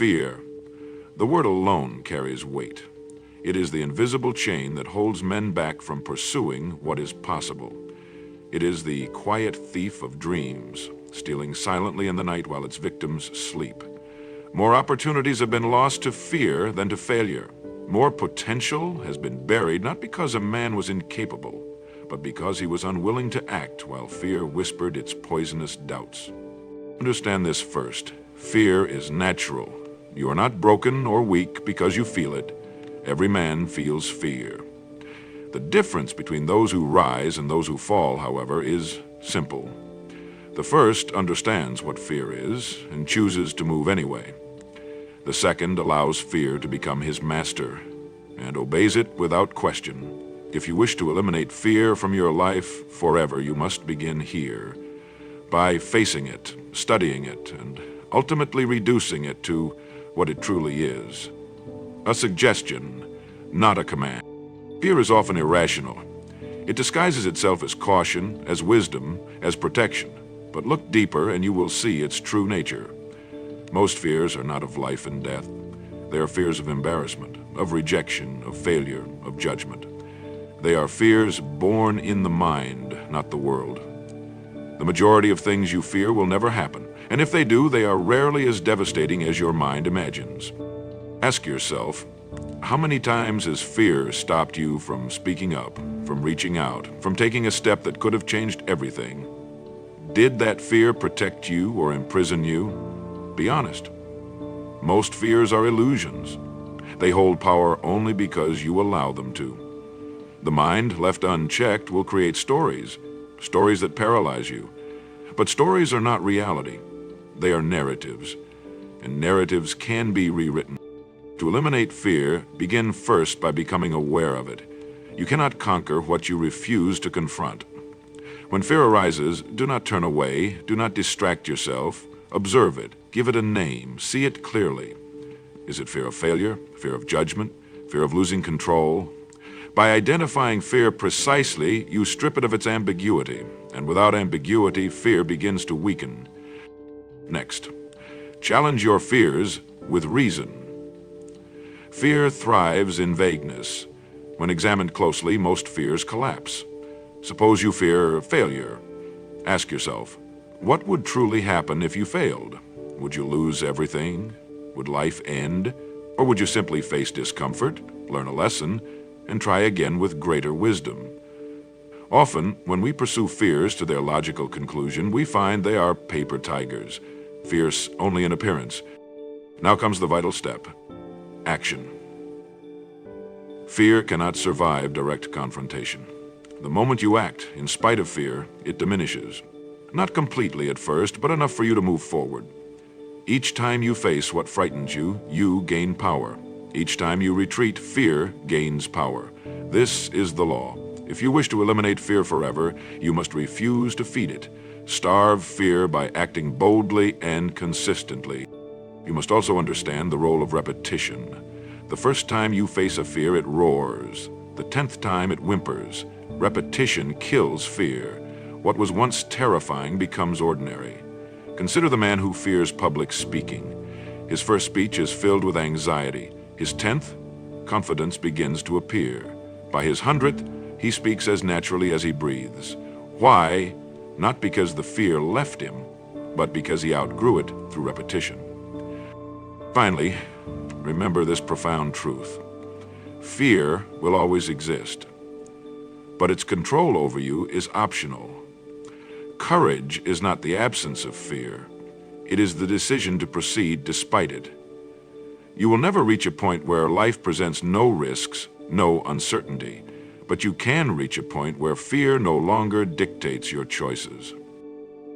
Fear. The word alone carries weight. It is the invisible chain that holds men back from pursuing what is possible. It is the quiet thief of dreams, stealing silently in the night while its victims sleep. More opportunities have been lost to fear than to failure. More potential has been buried not because a man was incapable, but because he was unwilling to act while fear whispered its poisonous doubts. Understand this first. Fear is natural. You are not broken or weak because you feel it. Every man feels fear. The difference between those who rise and those who fall, however, is simple. The first understands what fear is and chooses to move anyway. The second allows fear to become his master and obeys it without question. If you wish to eliminate fear from your life forever, you must begin here, by facing it, studying it, and ultimately reducing it to what it truly is. A suggestion, not a command. Fear is often irrational. It disguises itself as caution, as wisdom, as protection. But look deeper and you will see its true nature. Most fears are not of life and death. They are fears of embarrassment, of rejection, of failure, of judgment. They are fears born in the mind, not the world. The majority of things you fear will never happen, and if they do, they are rarely as devastating as your mind imagines. Ask yourself, how many times has fear stopped you from speaking up, from reaching out, from taking a step that could have changed everything? Did that fear protect you or imprison you? Be honest. Most fears are illusions. They hold power only because you allow them to. The mind, left unchecked, will create stories that paralyze you. But stories are not reality. They are narratives, and narratives can be rewritten. To eliminate fear, begin first by becoming aware of it. You cannot conquer what you refuse to confront. When fear arises, do not turn away, do not distract yourself. Observe it, give it a name, see it clearly. Is it fear of failure, fear of judgment, fear of losing control? By identifying fear precisely, you strip it of its ambiguity, and without ambiguity, fear begins to weaken. Next, challenge your fears with reason. Fear thrives in vagueness. When examined closely, most fears collapse. Suppose you fear failure. Ask yourself, what would truly happen if you failed? Would you lose everything? Would life end? Or would you simply face discomfort, learn a lesson, and try again with greater wisdom? Often, when we pursue fears to their logical conclusion, we find they are paper tigers, fierce only in appearance. Now comes the vital step: action. Fear cannot survive direct confrontation. The moment you act, in spite of fear, it diminishes. Not completely at first, but enough for you to move forward. Each time you face what frightens you, you gain power. Each time you retreat, fear gains power. This is the law. If you wish to eliminate fear forever, you must refuse to feed it. Starve fear by acting boldly and consistently. You must also understand the role of repetition. The first time you face a fear, it roars. The 10th time, it whimpers. Repetition kills fear. What was once terrifying becomes ordinary. Consider the man who fears public speaking. His first speech is filled with anxiety. His 10th, confidence begins to appear. By his 100th, he speaks as naturally as he breathes. Why? Not because the fear left him, but because he outgrew it through repetition. Finally, remember this profound truth. Fear will always exist, but its control over you is optional. Courage is not the absence of fear. It is the decision to proceed despite it. You will never reach a point where life presents no risks, no uncertainty, but you can reach a point where fear no longer dictates your choices.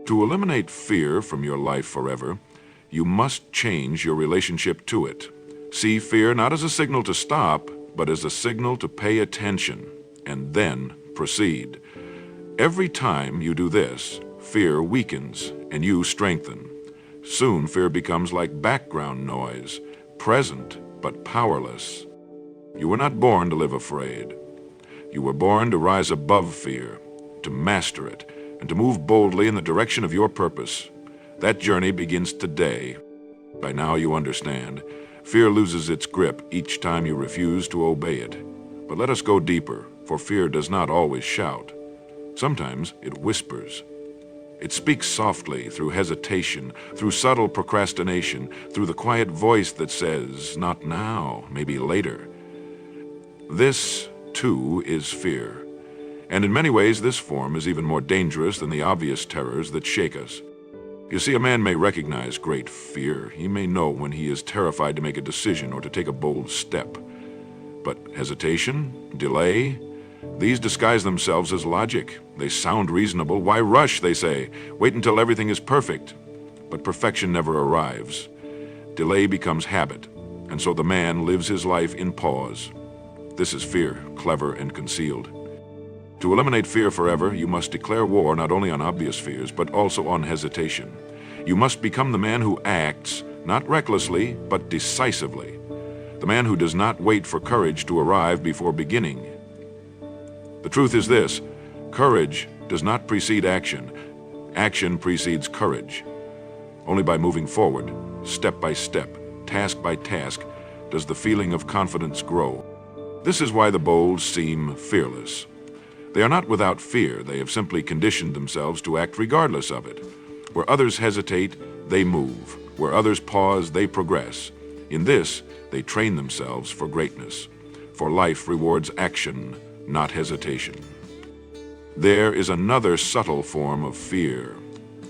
To eliminate fear from your life forever, you must change your relationship to it. See fear not as a signal to stop, but as a signal to pay attention, and then proceed. Every time you do this, fear weakens and you strengthen. Soon fear becomes like background noise, present but powerless. You were not born to live afraid. You were born to rise above fear, to master it, and to move boldly in the direction of your purpose. That journey begins today. By now you understand. Fear loses its grip each time you refuse to obey it. But let us go deeper, for fear does not always shout. Sometimes it whispers. It speaks softly through hesitation, through subtle procrastination, through the quiet voice that says, "Not now, maybe later." This, too, is fear. And in many ways, this form is even more dangerous than the obvious terrors that shake us. You see, a man may recognize great fear. He may know when he is terrified to make a decision or to take a bold step. But hesitation, delay, these disguise themselves as logic. They sound reasonable. Why rush, they say. Wait until everything is perfect. But perfection never arrives. Delay becomes habit, and so the man lives his life in pause. This is fear, clever and concealed. To eliminate fear forever, you must declare war not only on obvious fears, but also on hesitation. You must become the man who acts, not recklessly, but decisively. The man who does not wait for courage to arrive before beginning. The truth is this: courage does not precede action. Action precedes courage. Only by moving forward, step by step, task by task, does the feeling of confidence grow. This is why the bold seem fearless. They are not without fear. They have simply conditioned themselves to act regardless of it. Where others hesitate, they move. Where others pause, they progress. In this, they train themselves for greatness. For life rewards action, not hesitation. There is another subtle form of fear,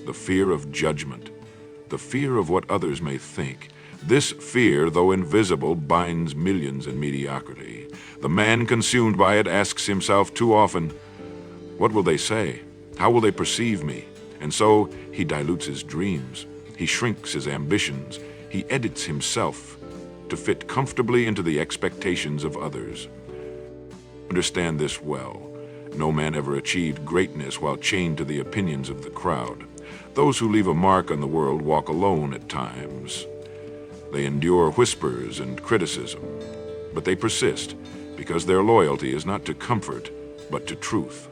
the fear of judgment, the fear of what others may think. This fear, though invisible, binds millions in mediocrity. The man consumed by it asks himself too often, "What will they say? How will they perceive me?" And so he dilutes his dreams. He shrinks his ambitions. He edits himself to fit comfortably into the expectations of others. Understand this well. No man ever achieved greatness while chained to the opinions of the crowd. Those who leave a mark on the world walk alone at times. They endure whispers and criticism, but they persist because their loyalty is not to comfort, but to truth.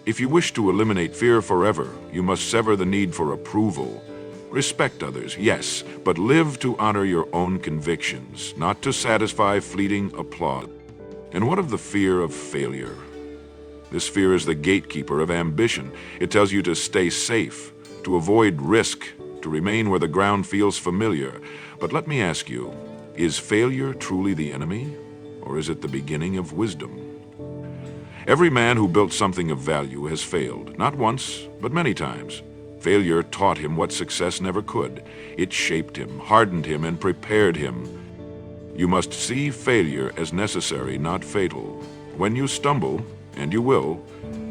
If you wish to eliminate fear forever, you must sever the need for approval. Respect others, yes, but live to honor your own convictions, not to satisfy fleeting applause. And what of the fear of failure? This fear is the gatekeeper of ambition. It tells you to stay safe, to avoid risk, to remain where the ground feels familiar. But let me ask you, is failure truly the enemy, or is it the beginning of wisdom? Every man who built something of value has failed, not once, but many times. Failure taught him what success never could. It shaped him, hardened him, and prepared him. You must see failure as necessary, not fatal. When you stumble, and you will,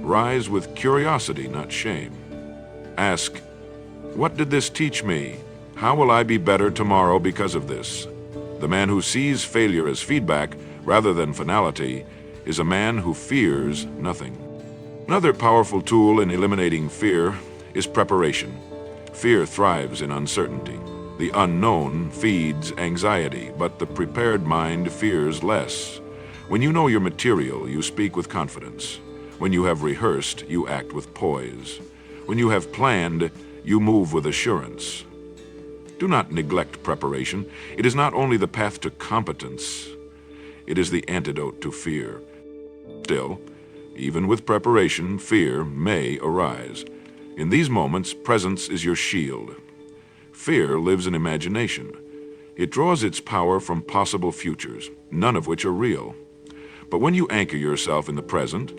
rise with curiosity, not shame. Ask, "What did this teach me? How will I be better tomorrow because of this?" The man who sees failure as feedback rather than finality is a man who fears nothing. Another powerful tool in eliminating fear is preparation. Fear thrives in uncertainty. The unknown feeds anxiety, but the prepared mind fears less. When you know your material, you speak with confidence. When you have rehearsed, you act with poise. When you have planned, you move with assurance. Do not neglect preparation. It is not only the path to competence, it is the antidote to fear. Still, even with preparation, fear may arise. In these moments, presence is your shield. Fear lives in imagination. It draws its power from possible futures, none of which are real. But when you anchor yourself in the present,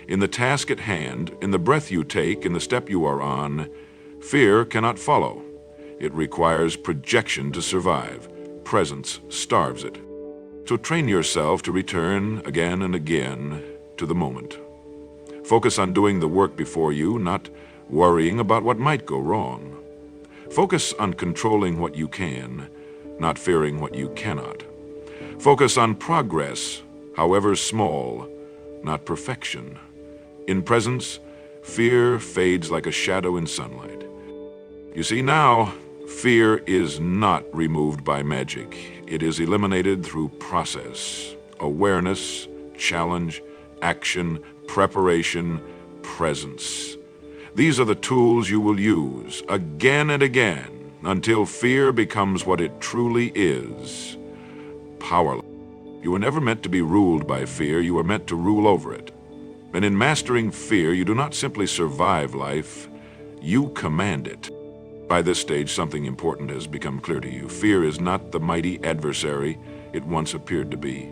in the task at hand, in the breath you take, in the step you are on, fear cannot follow. It requires projection to survive. Presence starves it. So train yourself to return again and again to the moment. Focus on doing the work before you, not worrying about what might go wrong. Focus on controlling what you can, not fearing what you cannot. Focus on progress, however small, not perfection. In presence, fear fades like a shadow in sunlight. You see, now, fear is not removed by magic. It is eliminated through process, awareness, challenge, action, preparation, presence. These are the tools you will use again and again until fear becomes what it truly is: powerless. You were never meant to be ruled by fear, you were meant to rule over it. And in mastering fear, you do not simply survive life, you command it. By this stage, something important has become clear to you. Fear is not the mighty adversary it once appeared to be.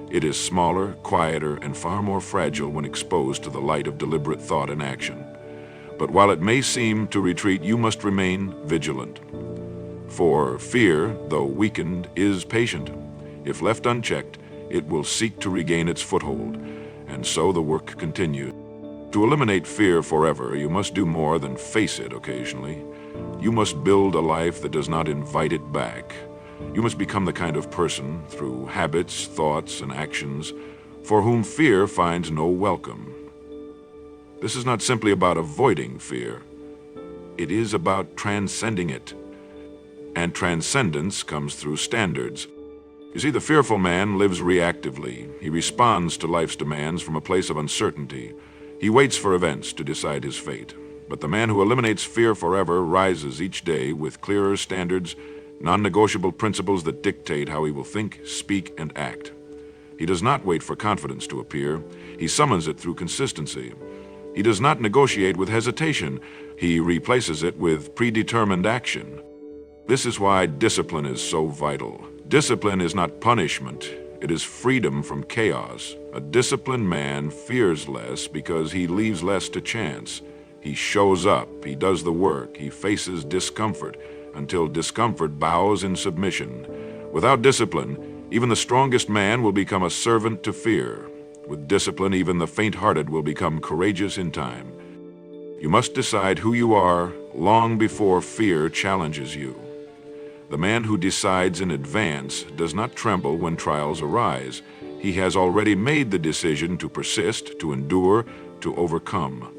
It is smaller, quieter, and far more fragile when exposed to the light of deliberate thought and action. But while it may seem to retreat, you must remain vigilant. For fear, though weakened, is patient. If left unchecked, it will seek to regain its foothold, and so the work continues. To eliminate fear forever, you must do more than face it occasionally. You must build a life that does not invite it back. You must become the kind of person, through habits, thoughts, and actions, for whom fear finds no welcome. This is not simply about avoiding fear. It is about transcending it. And transcendence comes through standards. You see, the fearful man lives reactively. He responds to life's demands from a place of uncertainty. He waits for events to decide his fate. But the man who eliminates fear forever rises each day with clearer standards, non-negotiable principles that dictate how he will think, speak, and act. He does not wait for confidence to appear. He summons it through consistency. He does not negotiate with hesitation. He replaces it with predetermined action. This is why discipline is so vital. Discipline is not punishment. It is freedom from chaos. A disciplined man fears less because he leaves less to chance. He shows up, he does the work, he faces discomfort until discomfort bows in submission. Without discipline, even the strongest man will become a servant to fear. With discipline, even the faint-hearted will become courageous in time. You must decide who you are long before fear challenges you. The man who decides in advance does not tremble when trials arise. He has already made the decision to persist, to endure, to overcome.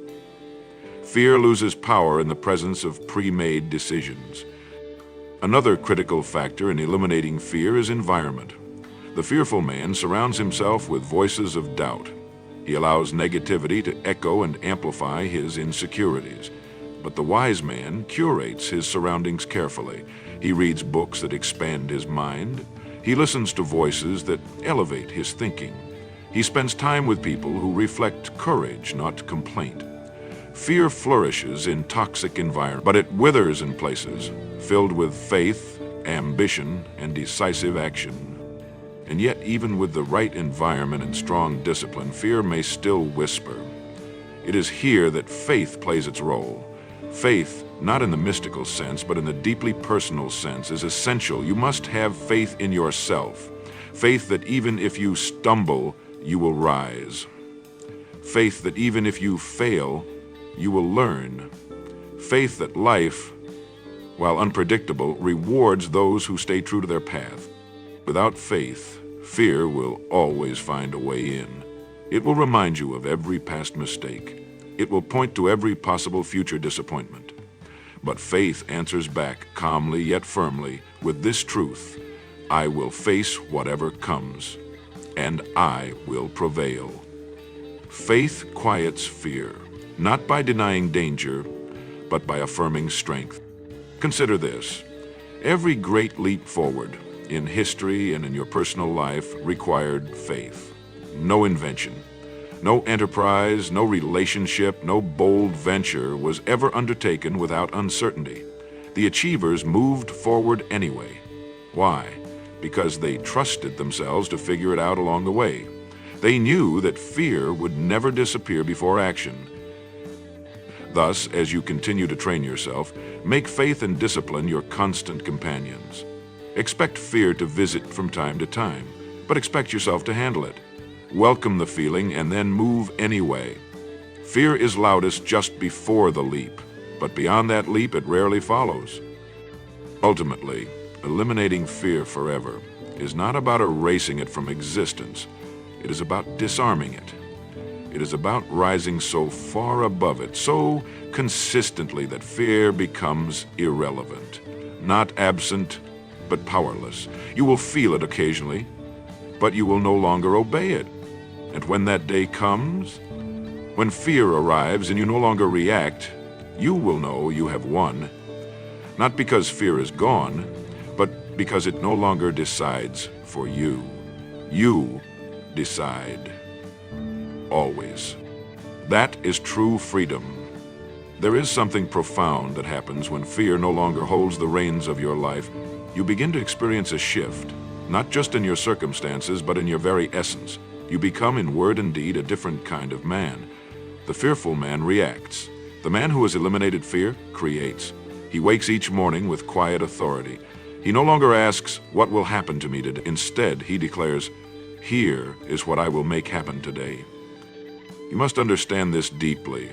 Fear loses power in the presence of pre-made decisions. Another critical factor in eliminating fear is environment. The fearful man surrounds himself with voices of doubt. He allows negativity to echo and amplify his insecurities. But the wise man curates his surroundings carefully. He reads books that expand his mind. He listens to voices that elevate his thinking. He spends time with people who reflect courage, not complaint. Fear flourishes in toxic environments, but it withers in places filled with faith, ambition, and decisive action. And yet, even with the right environment and strong discipline, fear may still whisper. It is here that faith plays its role. Faith, not in the mystical sense, but in the deeply personal sense, is essential. You must have faith in yourself. Faith that even if you stumble, you will rise. Faith that even if you fail, you will learn. Faith that life, while unpredictable, rewards those who stay true to their path. Without faith, fear will always find a way in. It will remind you of every past mistake. It will point to every possible future disappointment. But faith answers back calmly yet firmly with this truth: I will face whatever comes, and I will prevail. Faith quiets fear, not by denying danger, but by affirming strength. Consider this: every great leap forward in history and in your personal life required faith. No invention, no enterprise, no relationship, no bold venture was ever undertaken without uncertainty. The achievers moved forward anyway. Why? Because they trusted themselves to figure it out along the way. They knew that fear would never disappear before action. Thus, as you continue to train yourself, make faith and discipline your constant companions. Expect fear to visit from time to time, but expect yourself to handle it. Welcome the feeling and then move anyway. Fear is loudest just before the leap, but beyond that leap it rarely follows. Ultimately, eliminating fear forever is not about erasing it from existence. It is about disarming it. It is about rising so far above it, so consistently that fear becomes irrelevant, not absent, but powerless. You will feel it occasionally, but you will no longer obey it. And when that day comes, when fear arrives and you no longer react, you will know you have won. Not because fear is gone, but because it no longer decides for you. You decide. Always. That is true freedom. There is something profound that happens when fear no longer holds the reins of your life. You begin to experience a shift, not just in your circumstances, but in your very essence. You become in word and deed a different kind of man. The fearful man reacts. The man who has eliminated fear creates. He wakes each morning with quiet authority. He no longer asks, "What will happen to me today?" Instead, he declares, "Here is what I will make happen today." You must understand this deeply.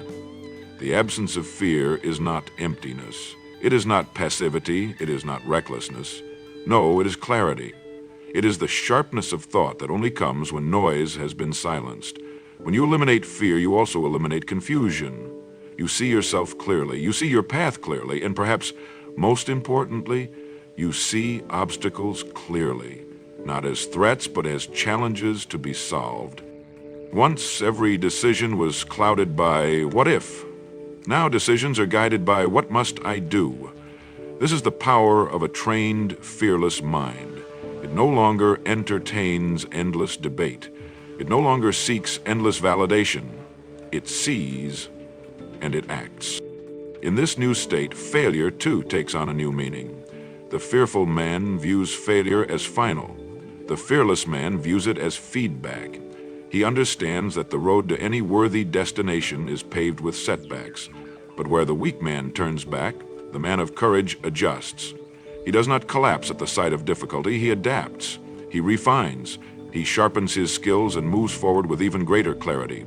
The absence of fear is not emptiness. It is not passivity. It is not recklessness. No, it is clarity. It is the sharpness of thought that only comes when noise has been silenced. When you eliminate fear, you also eliminate confusion. You see yourself clearly. You see your path clearly. And perhaps most importantly, you see obstacles clearly, not as threats, but as challenges to be solved. Once every decision was clouded by what if. Now decisions are guided by what must I do. This is the power of a trained, fearless mind. It no longer entertains endless debate. It no longer seeks endless validation. It sees and it acts. In this new state, failure too takes on a new meaning. The fearful man views failure as final. The fearless man views it as feedback. He understands that the road to any worthy destination is paved with setbacks. But where the weak man turns back, the man of courage adjusts. He does not collapse at the sight of difficulty. He adapts. He refines. He sharpens his skills and moves forward with even greater clarity.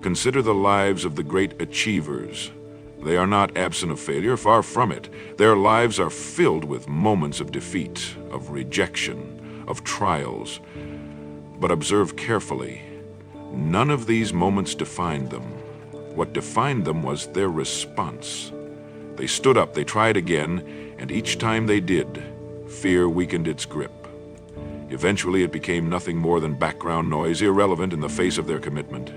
Consider the lives of the great achievers. They are not absent of failure, far from it. Their lives are filled with moments of defeat, of rejection, of trials. But observe carefully. None of these moments defined them. What defined them was their response. They stood up, they tried again, and each time they did, fear weakened its grip. Eventually it became nothing more than background noise, irrelevant in the face of their commitment.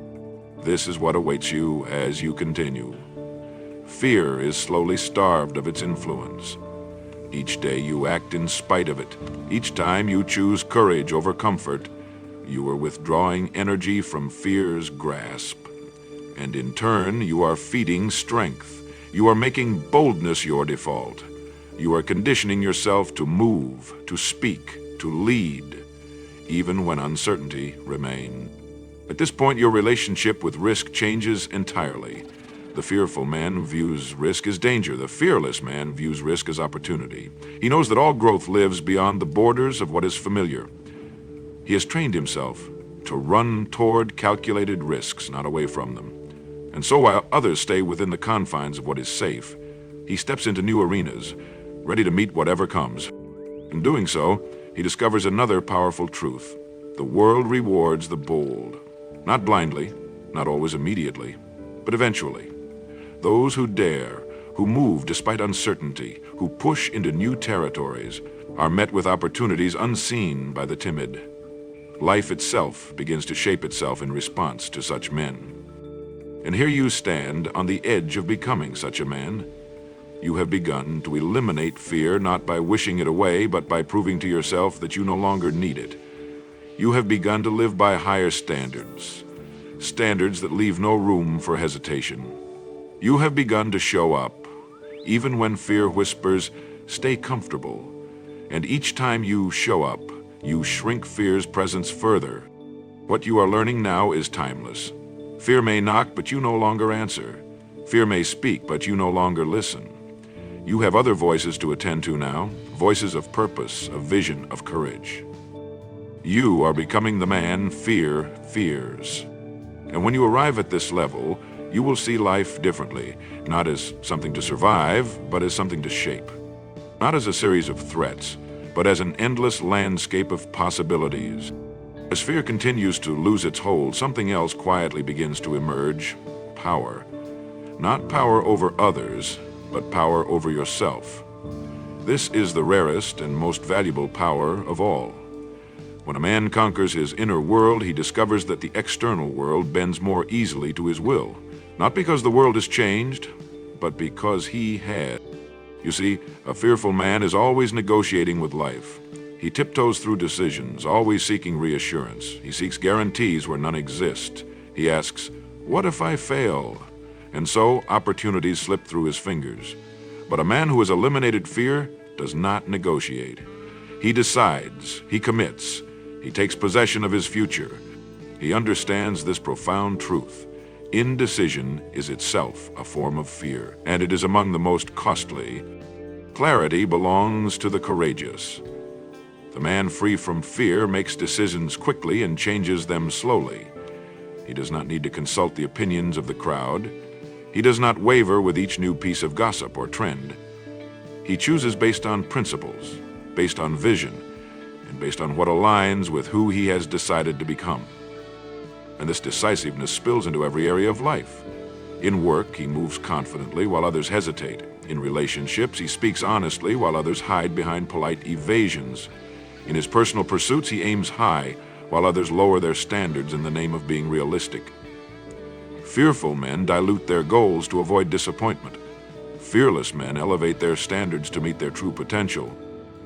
This is what awaits you as you continue. Fear is slowly starved of its influence. Each day you act in spite of it. Each time you choose courage over comfort, you are withdrawing energy from fear's grasp. And in turn, you are feeding strength. You are making boldness your default. You are conditioning yourself to move, to speak, to lead, even when uncertainty remains. At this point, your relationship with risk changes entirely. The fearful man views risk as danger. The fearless man views risk as opportunity. He knows that all growth lives beyond the borders of what is familiar. He has trained himself to run toward calculated risks, not away from them. And so while others stay within the confines of what is safe, he steps into new arenas, ready to meet whatever comes. In doing so, he discovers another powerful truth. The world rewards the bold. Not blindly, not always immediately, but eventually. Those who dare, who move despite uncertainty, who push into new territories, are met with opportunities unseen by the timid. Life itself begins to shape itself in response to such men. And here you stand on the edge of becoming such a man. You have begun to eliminate fear not by wishing it away, but by proving to yourself that you no longer need it. You have begun to live by higher standards, standards that leave no room for hesitation. You have begun to show up, even when fear whispers, "Stay comfortable." And each time you show up, you shrink fear's presence further. What you are learning now is timeless. Fear may knock, but you no longer answer. Fear may speak, but you no longer listen. You have other voices to attend to now, voices of purpose, of vision, of courage. You are becoming the man fear fears. And when you arrive at this level, you will see life differently, not as something to survive, but as something to shape. Not as a series of threats, but as an endless landscape of possibilities. As fear continues to lose its hold, something else quietly begins to emerge: power. Not power over others, but power over yourself. This is the rarest and most valuable power of all. When a man conquers his inner world, he discovers that the external world bends more easily to his will, not because the world has changed, but because he has. You see, a fearful man is always negotiating with life. He tiptoes through decisions, always seeking reassurance. He seeks guarantees where none exist. He asks, "What if I fail?" And so opportunities slip through his fingers. But a man who has eliminated fear does not negotiate. He decides, he commits, he takes possession of his future. He understands this profound truth. Indecision is itself a form of fear, and it is among the most costly. Clarity belongs to the courageous. The man free from fear makes decisions quickly and changes them slowly. He does not need to consult the opinions of the crowd. He does not waver with each new piece of gossip or trend. He chooses based on principles, based on vision, and based on what aligns with who he has decided to become. And this decisiveness spills into every area of life. In work, he moves confidently while others hesitate. In relationships, he speaks honestly while others hide behind polite evasions. In his personal pursuits, he aims high while others lower their standards in the name of being realistic. Fearful men dilute their goals to avoid disappointment. Fearless men elevate their standards to meet their true potential.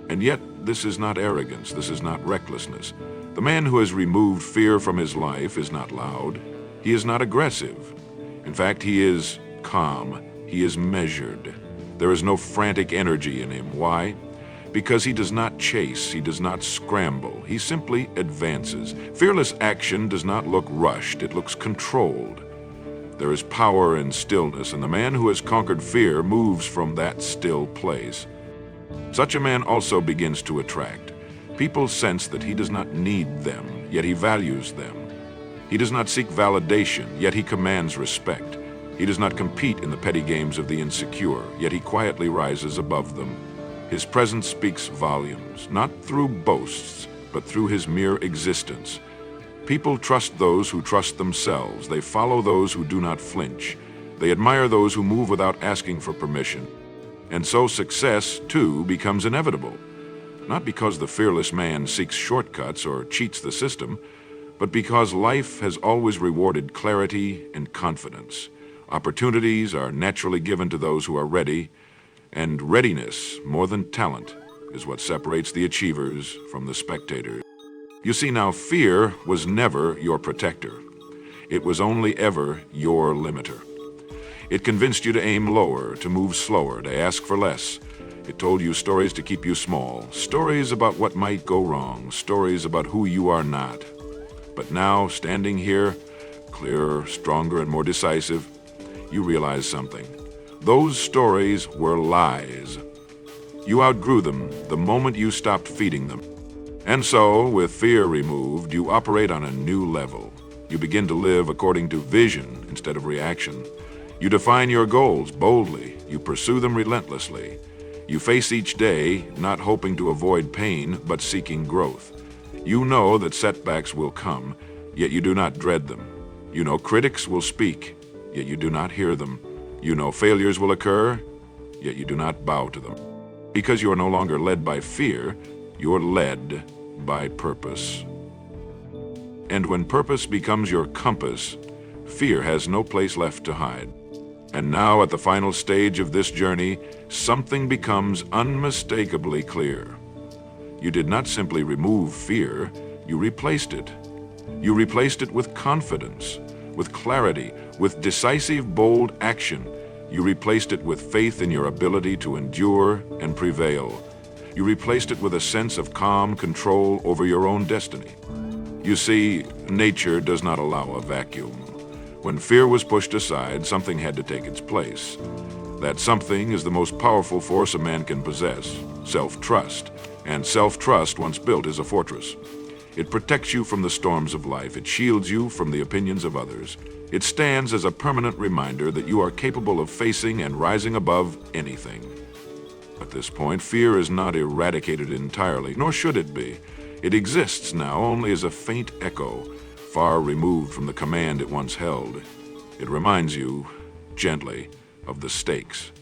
And yet, this is not arrogance, this is not recklessness. The man who has removed fear from his life is not loud. He is not aggressive. In fact, he is calm. He is measured. There is no frantic energy in him. Why? Because he does not chase, he does not scramble. He simply advances. Fearless action does not look rushed, it looks controlled. There is power in stillness, and the man who has conquered fear moves from that still place. Such a man also begins to attract. People sense that he does not need them, yet he values them. He does not seek validation, yet he commands respect. He does not compete in the petty games of the insecure, yet he quietly rises above them. His presence speaks volumes, not through boasts, but through his mere existence. People trust those who trust themselves. They follow those who do not flinch. They admire those who move without asking for permission. And so success, too, becomes inevitable. Not because the fearless man seeks shortcuts or cheats the system, but because life has always rewarded clarity and confidence. Opportunities are naturally given to those who are ready, and readiness, more than talent, is what separates the achievers from the spectators. You see now, fear was never your protector. It was only ever your limiter. It convinced you to aim lower, to move slower, to ask for less. It told you stories to keep you small, stories about what might go wrong, stories about who you are not. But now, standing here, clearer, stronger, and more decisive, you realize something. Those stories were lies. You outgrew them the moment you stopped feeding them. And so, with fear removed, you operate on a new level. You begin to live according to vision instead of reaction. You define your goals boldly. You pursue them relentlessly. You face each day, not hoping to avoid pain, but seeking growth. You know that setbacks will come, yet you do not dread them. You know critics will speak, yet you do not hear them. You know failures will occur, yet you do not bow to them. Because you are no longer led by fear, you're led by purpose. And when purpose becomes your compass, fear has no place left to hide. And now, at the final stage of this journey, something becomes unmistakably clear. You did not simply remove fear, you replaced it. You replaced it with confidence, with clarity, with decisive, bold action. You replaced it with faith in your ability to endure and prevail. You replaced it with a sense of calm control over your own destiny. You see, nature does not allow a vacuum. When fear was pushed aside, something had to take its place. That something is the most powerful force a man can possess, self-trust. And self-trust, once built, is a fortress. It protects you from the storms of life. It shields you from the opinions of others. It stands as a permanent reminder that you are capable of facing and rising above anything. At this point, fear is not eradicated entirely, nor should it be. It exists now only as a faint echo, far removed from the command it once held. It reminds you, gently, of the stakes.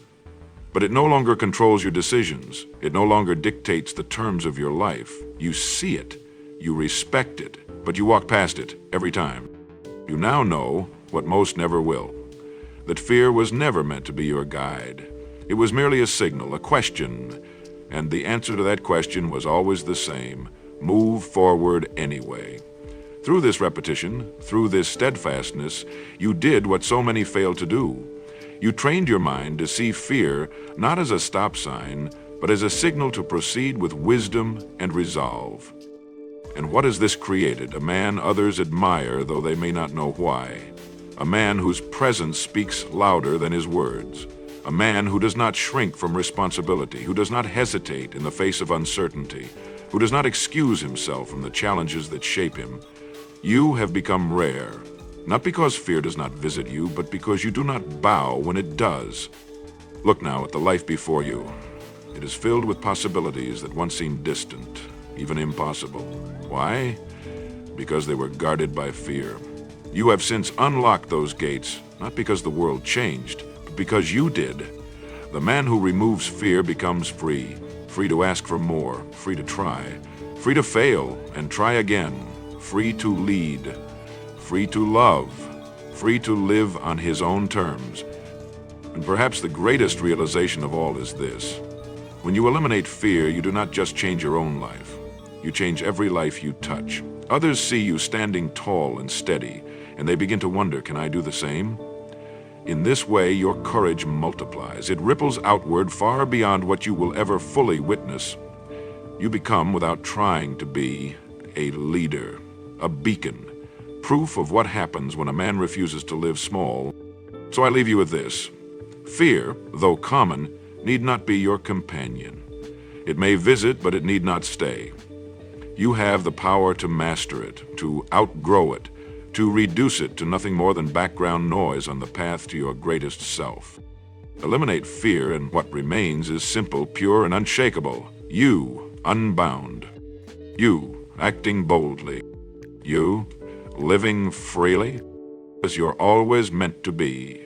But it no longer controls your decisions. It no longer dictates the terms of your life. You see it, you respect it, but you walk past it every time. You now know what most never will, that fear was never meant to be your guide. It was merely a signal, a question, and the answer to that question was always the same: move forward anyway. Through this repetition, through this steadfastness, you did what so many fail to do. You trained your mind to see fear not as a stop sign, but as a signal to proceed with wisdom and resolve. And what has this created? A man others admire, though they may not know why. A man whose presence speaks louder than his words. A man who does not shrink from responsibility, who does not hesitate in the face of uncertainty, who does not excuse himself from the challenges that shape him. You have become rare, not because fear does not visit you, but because you do not bow when it does. Look now at the life before you. It is filled with possibilities that once seemed distant, even impossible. Why? Because they were guarded by fear. You have since unlocked those gates, not because the world changed, but because you did. The man who removes fear becomes free, free to ask for more, free to try, free to fail and try again, free to lead, free to love, free to live on his own terms. And perhaps the greatest realization of all is this: when you eliminate fear, you do not just change your own life. You change every life you touch. Others see you standing tall and steady, and they begin to wonder, can I do the same? In this way, your courage multiplies. It ripples outward far beyond what you will ever fully witness. You become, without trying to be, a leader, a beacon, proof of what happens when a man refuses to live small. So I leave you with this: fear, though common, need not be your companion. It may visit, but it need not stay. You have the power to master it, to outgrow it, to reduce it to nothing more than background noise on the path to your greatest self. Eliminate fear, and what remains is simple, pure, and unshakable. You, unbound. You, acting boldly. You, living freely, as you're always meant to be.